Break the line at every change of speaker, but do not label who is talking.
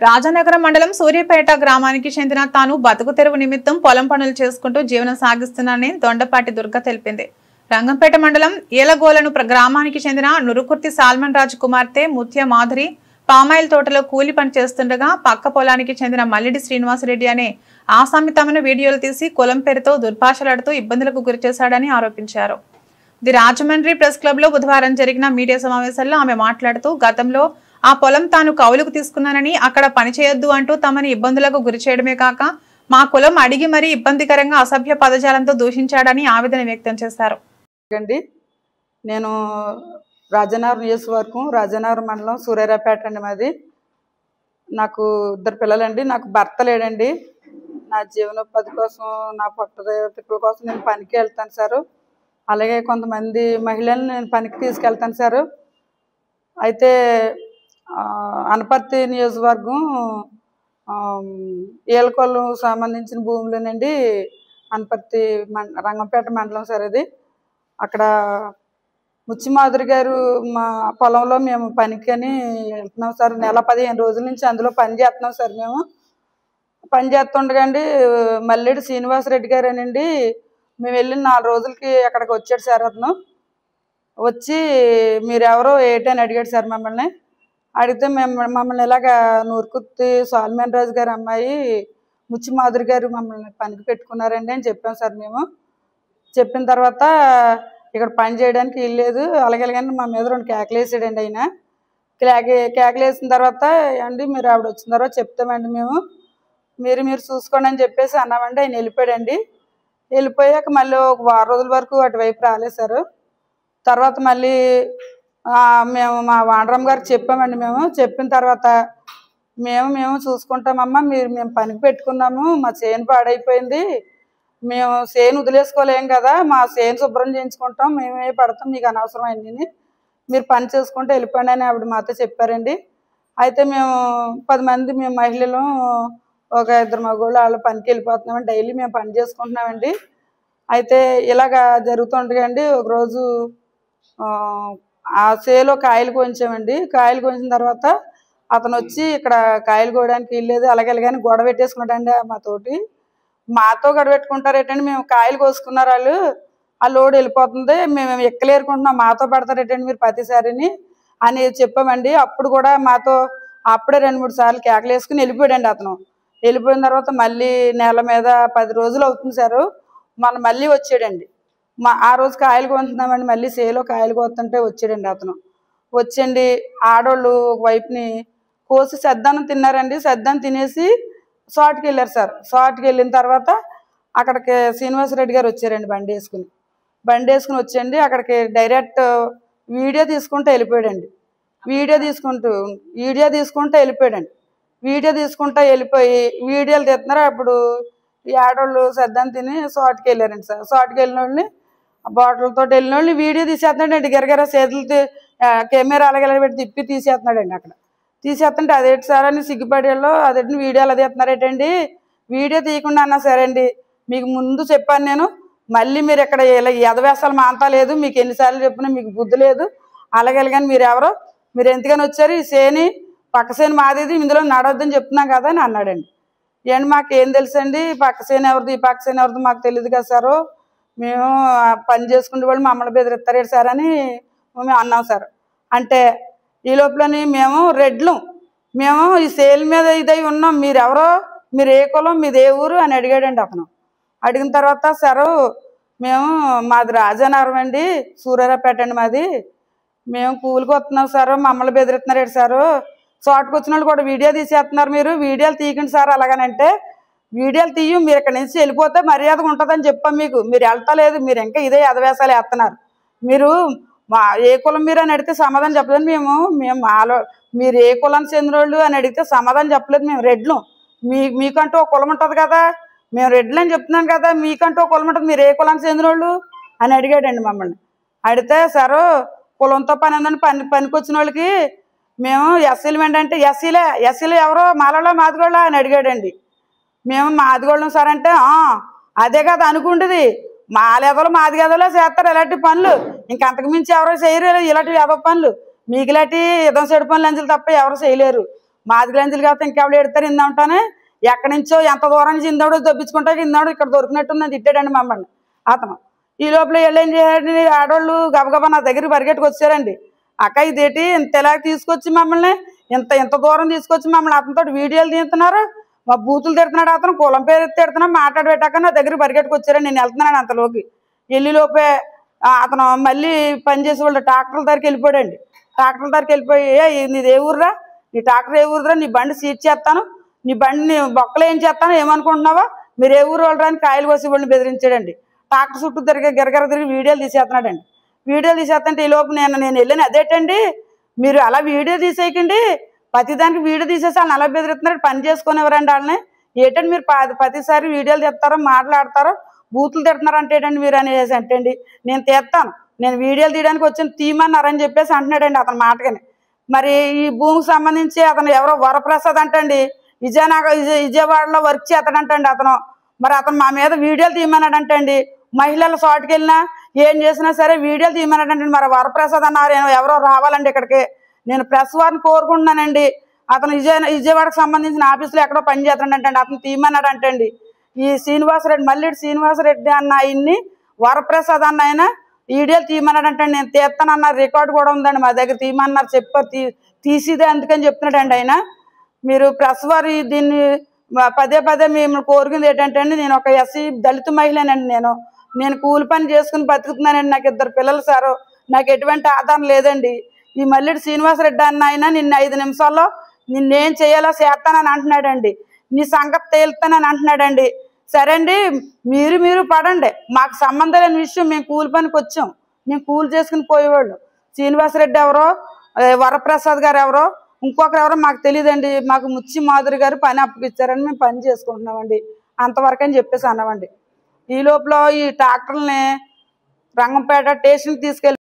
రాజనగరం మండలం సూర్యాపేట గ్రామానికి చెందిన తాను బతుకు తెరువు నిమిత్తం పొలం పనులు చేసుకుంటూ జీవనం సాగిస్తున్నానని దొండపాటి దుర్గ తెలిపింది. రంగంపేట మండలం ఏలగోలను గ్రామానికి చెందిన నురుకుర్తి సాల్మన్ రాజు కుమార్తె ముత్య మాధురి పామాయిల్ తోటలో కూలి పని చేస్తుండగా పక్క పొలానికి చెందిన మల్లిడి శ్రీనివాసరెడ్డి అనే ఆసామి తమను వీడియోలు తీసి కులం పేరుతో దుర్భాషలాడుతూ ఇబ్బందులకు గురిచేశాడని ఆరోపించారు. ది రాజమండ్రి ప్రెస్ క్లబ్ లో బుధవారం జరిగిన మీడియా సమావేశంలో ఆమె మాట్లాడుతూ గతంలో ఆ పొలం తాను కౌలుకు తీసుకున్నానని అక్కడ పనిచేయొద్దు అంటూ తమని ఇబ్బందులకు గురి చేయడమే కాక మా కులం అడిగి మరీ ఇబ్బందికరంగా అసభ్య పదజాలంతో దూషించాడని ఆవేదన వ్యక్తం చేశారు.
నేను రాజనగరం నియోజకవర్గం రాజనగరం మండలం సూర్యాపేట అండి మాది. నాకు 2 పిల్లలండి. నాకు భర్త లేడండి. నా జీవనోపాధి కోసం నా పొట్టల కోసం నేను పనికి వెళ్తాను సారు. అలాగే కొంతమంది మహిళలను నేను పనికి తీసుకెళ్తాను సారు. అయితే అనపర్తి నియోజకవర్గం ఏలకొల్లు సంబంధించిన భూములేనండి. అనపర్తి రంగంపేట మండలం సార్ అది. అక్కడ ముత్యమాధురి గారు మా పొలంలో మేము పనికని వెళ్తున్నాం సార్. నెల 15 రోజుల నుంచి అందులో పని చేస్తున్నాం సార్. మేము పని చేస్తుండగాండి మల్లిడి శ్రీనివాసరెడ్డి గారు అనండి మేము వెళ్ళిన 4 రోజులకి అక్కడికి వచ్చాడు సార్. అతను వచ్చి మీరెవరో ఏంటని అడిగాడు సార్. మమ్మల్ని అడిగితే మమ్మల్ని ఇలాగా నూరుకుర్తి సాల్మన్ రాజు గారు అమ్మాయి ముత్యమాధురి గారు మమ్మల్ని పనికి పెట్టుకున్నారండి అని చెప్పాం సార్. మేము చెప్పిన తర్వాత ఇక్కడ పని చేయడానికి వెళ్ళలేదు అలాగేలాగని మా మీద 2 కేకలు వేసాడండి. ఆయన కేకలు వేసిన తర్వాత అండి మీరు ఆవిడ వచ్చిన తర్వాత చెప్తామండి మేము మీరు చూసుకోండి అని చెప్పేసి అన్నామండి. ఆయన వెళ్ళిపోయాడండి. వెళ్ళిపోయాక మళ్ళీ ఒక 6 రోజుల వరకు అటువైపు రాలేదు సార్. తర్వాత మళ్ళీ మేము మా వాండ్రమ్మ గారికి చెప్పామండి. మేము చెప్పిన తర్వాత మేము చూసుకుంటామమ్మా మేము పనికి పెట్టుకున్నాము మా చేను పాడైపోయింది మేము చేను వదిలేసుకోలేం కదా మా చేను శుభ్రం చేయించుకుంటాం మేమే పడతాం మీకు అనవసరం అయింది మీరు పని చేసుకుంటే వెళ్ళిపోండి అని ఆవిడ మాతో చెప్పారండి. అయితే మేము 10 మంది మేము మహిళలు ఒక 2 మగవాళ్ళు వాళ్ళు పనికి వెళ్ళిపోతున్నామండి. డైలీ మేము పని చేసుకుంటున్నామండి. అయితే ఇలాగా జరుగుతుండగాండి ఒకరోజు ఆ చేలో కాయలు కోయించామండి. కాయలు కోయించిన తర్వాత అతను వచ్చి ఇక్కడ కాయలు కోయడానికి వెళ్ళలేదు అలాగే కానీ గొడవ పెట్టేసుకున్నాడండి మాతో గొడవ పెట్టుకుంటారేటండి. మేము కాయలు కోసుకున్నారు వాళ్ళు ఆ లోడ్ వెళ్ళిపోతుంది మేము ఎక్కలేరుకుంటున్నాం మాతో పెడతారేటండి మీరు ప్రతిసారిని అని చెప్పామండి. అప్పుడు కూడా మాతో అప్పుడే 2-3 సార్లు కేకలు వేసుకుని వెళ్ళిపోయాడండి. అతను వెళ్ళిపోయిన తర్వాత మళ్ళీ నెల మీద 10 రోజులు అవుతుంది సార్. మళ్ళీ వచ్చాడండి. ఆ రోజు కాయలు కోస్తున్నామండి. మళ్ళీ సేలో కాయలు కోస్తుంటే వచ్చాడండి. అతను వచ్చండి ఆడోళ్ళు ఒక వైపుని కోసి సద్దన్నం తిన్నారండి. సద్దన్నం తినేసి షాట్కి వెళ్ళారు సార్. షాట్కి వెళ్ళిన తర్వాత అక్కడికి శ్రీనివాసరెడ్డి గారు వచ్చారండి బండి వేసుకుని వచ్చండి. అక్కడికి డైరెక్ట్ వీడియో తీసుకుంటూ వెళ్ళిపోయాడండి. వీడియో తీసుకుంటూ వెళ్ళిపోయి వీడియోలు తీస్తున్నారు. అప్పుడు ఈ ఆడోళ్ళు సద్దన్నం తిని షాట్కి వెళ్ళారండి సార్. షాట్కి వెళ్ళిన వాళ్ళని బాటిల్తో వెళ్ళిన వాళ్ళని వీడియో తీసేస్తున్నాడండి. గరగర చేతులు కెమెరా అలాగే పెట్టి తిప్పి తీసేస్తున్నాడండి. అక్కడ తీసేస్తుంటే అదేంటి సార్ అని సిగ్గుపడేళ్ళు అదేంటి వీడియోలు అది ఎత్తున్నారేటండి వీడియో తీయకుండా అన్నా సరే అండి మీకు ముందు చెప్పాను నేను మళ్ళీ మీరు ఇక్కడ ఇలా ఎదవేసాలు మాంతా లేదు మీకు ఎన్నిసార్లు చెప్పినా మీకు బుద్ధి లేదు అలాగే కానీ మీరు ఎంతగాని వచ్చారు ఈ సేని పక్క సేని మాదేది ఇందులో నడవద్దని చెప్తున్నాం కదా అని అన్నాడండి. ఏంటి మాకేం తెలుసండి పక్క సేని ఎవరిది ఈ పక్క సేని ఎవరిది మాకు తెలియదు కదా సారు మేము పని చేసుకునే వాళ్ళు మమ్మల్ని బెదిరిస్తారేడు సార్ అని మేము అన్నాం సార్. అంటే ఈ లోపలని మేము రెడ్లు మేము ఈ సేల్ మీద ఇదై ఉన్నాం మీరెవరో మీరు ఏ కులం మీది ఏ ఊరు అని అడిగాడండి. అతను అడిగిన తర్వాత సారు మాది రాజనగరం అండి సూర్యాపేట అండి మాది మేము కూలికి వస్తున్నాం సారు మమ్మల్ని బెదిరిస్తున్నారేడు సారు షార్ట్కి వచ్చిన వాళ్ళు కూడా వీడియో తీసేస్తున్నారు మీరు వీడియోలు తీయకండి సార్ అలాగనంటే వీడియోలు తీయం మీరు ఇక్కడ నుంచి వెళ్ళిపోతే మర్యాదగా ఉంటుందని చెప్పాం మీకు మీరు వెళ్తలేదు మీరు ఇంకా ఇదే అదవేసాలు వేస్తున్నారు మీరు ఏ కులం మీరు అని అడిగితే సమాధానం చెప్పలేదు. మేము మీరు ఏ కులానికి చెందిన వాళ్ళు అని అడిగితే సమాధానం చెప్పలేదు. మేము రెడ్లు మీకంటూ ఒక కులం ఉంటుంది కదా మేము రెడ్లు అని చెప్తున్నాం కదా మీకంటూ ఒక కులం ఉంటుంది మీరు ఏ కులానికి చెందిన వాళ్ళు అని అడిగాడండి మమ్మల్ని. అడిగితే సారు కులంతో పని ఉందని పనికి వచ్చిన వాళ్ళకి మేము ఎస్సీలు ఏంటంటే ఎస్సీలు ఎవరో మాలలో మాదిగోళ్ళ అని అడిగాడండి. మేము మాదిగోళ్ళం సార్ అంటే అదే కదా అనుకుంటుంది మాలేదలు మాదిగేదలో చేస్తారు ఇలాంటి పనులు ఇంకంతకు మించి ఎవరో చేయరు ఇలాంటి ఏదో పనులు మీకు ఇలాంటి ఇదం చెడు పనులు అంచెలు తప్ప ఎవరు చేయలేరు మాదిగలంజలు కాబట్టి ఇంకెవరు ఎడతారు ఇందామంటానే ఎక్కడి నుంచో ఎంత దూరం నుంచి ఇందాడు దొబ్బించుకుంటాడు ఇందాడు ఇక్కడ దొరికినట్టుందని తిట్టాడండి మమ్మల్ని అతను. ఈ లోపల వీళ్ళు ఏం చేయాలండి, ఆడవాళ్ళు గబగబా నా దగ్గరికి పరిగెట్టుకు వచ్చారండి. అక్క ఇదేంటి ఇంత ఇలా తీసుకొచ్చి మమ్మల్ని ఇంత దూరం తీసుకొచ్చి మమ్మల్ని అతనితో వీడియోలు తీస్తున్నారు, మా బూతులు తిడుతున్నాడు, అతను కులం పేరు తిడుతున్నా మాట్లాడబెట్టాక నా దగ్గరికి పరిగెట్టుకు వచ్చారండి. నేను వెళ్తున్నాను అంతలోకి. వెళ్ళి లోపే అతను మళ్ళీ పనిచేసే వాళ్ళు ట్రాక్టర్ల దగ్గరికి వెళ్ళిపోయాడండి. ట్రాక్టర్ల దగ్గరికి వెళ్ళిపోయి నీది ఏ ఊర్రా, నీ ట్రాక్టర్ ఏ ఊరురా, నీ బండి సీట్ చేస్తాను, నీ బండిని బొక్కలు ఏం చేస్తాను, ఏమనుకుంటున్నావా, మీరు ఏ ఊరు వాళ్ళు రాని కాయలు కోసి వాళ్ళని బెదిరించాడండి. ట్రాక్టర్ చుట్టూ గిరగర తిరిగి వీడియోలు తీసేస్తున్నాడండి. వీడియోలు తీసేస్తుంటే ఈ లోపు నేను వెళ్ళాను. అదేటండి మీరు అలా వీడియో తీసేయకండి, ప్రతిదానికి వీడియో తీసేసి వాళ్ళని అలా బెదిరిస్తున్నాడు, పని చేసుకునేవారండి వాళ్ళని. ఏంటండి మీరు ప్రతిసారి వీడియోలు తీస్తారో మాట్లాడతారో బూతులు తిడుతున్నారు అంటే ఏంటండి మీరు అనేసి అంటండి. నేను తీస్తాను, నేను వీడియోలు తీయడానికి వచ్చి తీయమన్నారని చెప్పేసి అంటున్నాడండి అతని మాటకని. మరి ఈ భూమికి సంబంధించి అతను ఎవరో వరప్రసాద్ అంటండి, విజయవాడలో వర్క్ చేస్తాడంటండి అతను. మరి అతను మా మీద వీడియోలు తీయమన్నాడంటండి. మహిళల షాట్కి వెళ్ళినా ఏం చేసినా సరే వీడియోలు తీయమన్నాడండి. మరి వరప్రసాద్ అన్నారు ఎవరో రావాలండి ఇక్కడికి. నేను ప్రెస్ వారిని కోరుకుంటున్నానండి. అతను విజయవాడకు సంబంధించిన ఆఫీసులో ఎక్కడో పని చేస్తాడంటండి, అతను తీయమన్నాడు అంటండి. ఈ శ్రీనివాసరెడ్డి మల్లిడి శ్రీనివాసరెడ్డి అన్న ఆయన్ని వరప్రసాద్ అన్న ఆయన వీడియోలు తీయమన్నాడంటండి. నేను తీస్తానన్నారు, రికార్డు కూడా ఉందండి మా దగ్గర, తీయమన్నారు చెప్పారు, తీసిదే అందుకని చెప్తున్నాడండి ఆయన. మీరు ప్రెస్ వారు దీన్ని పదే మేము కోరుకుంది ఏంటంటే అండి, నేను ఒక ఎస్సీ దళిత మహిళనండి. నేను కూలి పని చేసుకుని బతుకుతున్నానండి. నాకు 2 పిల్లలు సారు, నాకు ఎటువంటి ఆధారం లేదండి. ఈ మల్లిడి శ్రీనివాసరెడ్డి అన్న ఆయన నిన్ను 5 నిమిషాల్లో నిన్నేం చేయాలో చేస్తానని అంటున్నాడండి, నీ సంగతి తేలుతానని అంటున్నాడండి. సరే అండి, మీరు పడండి, మాకు సంబంధం లేని విషయం, మేము కూలి పనికి వచ్చాం, మేము కూలి చేసుకుని పోయేవాళ్ళు. శ్రీనివాసరెడ్డి ఎవరో, వరప్రసాద్ గారు ఎవరో, ఇంకొకరు ఎవరో మాకు తెలియదండి. మాకు ముచ్చి మాధురి గారు పని అప్పగిచ్చారని మేము పని చేసుకుంటున్నామండి, అంతవరకు అని చెప్పేసి అన్నామండి. ఈ లోపల ఈ ట్రాక్టర్ని రంగంపేట స్టేషన్కి తీసుకెళ్ళి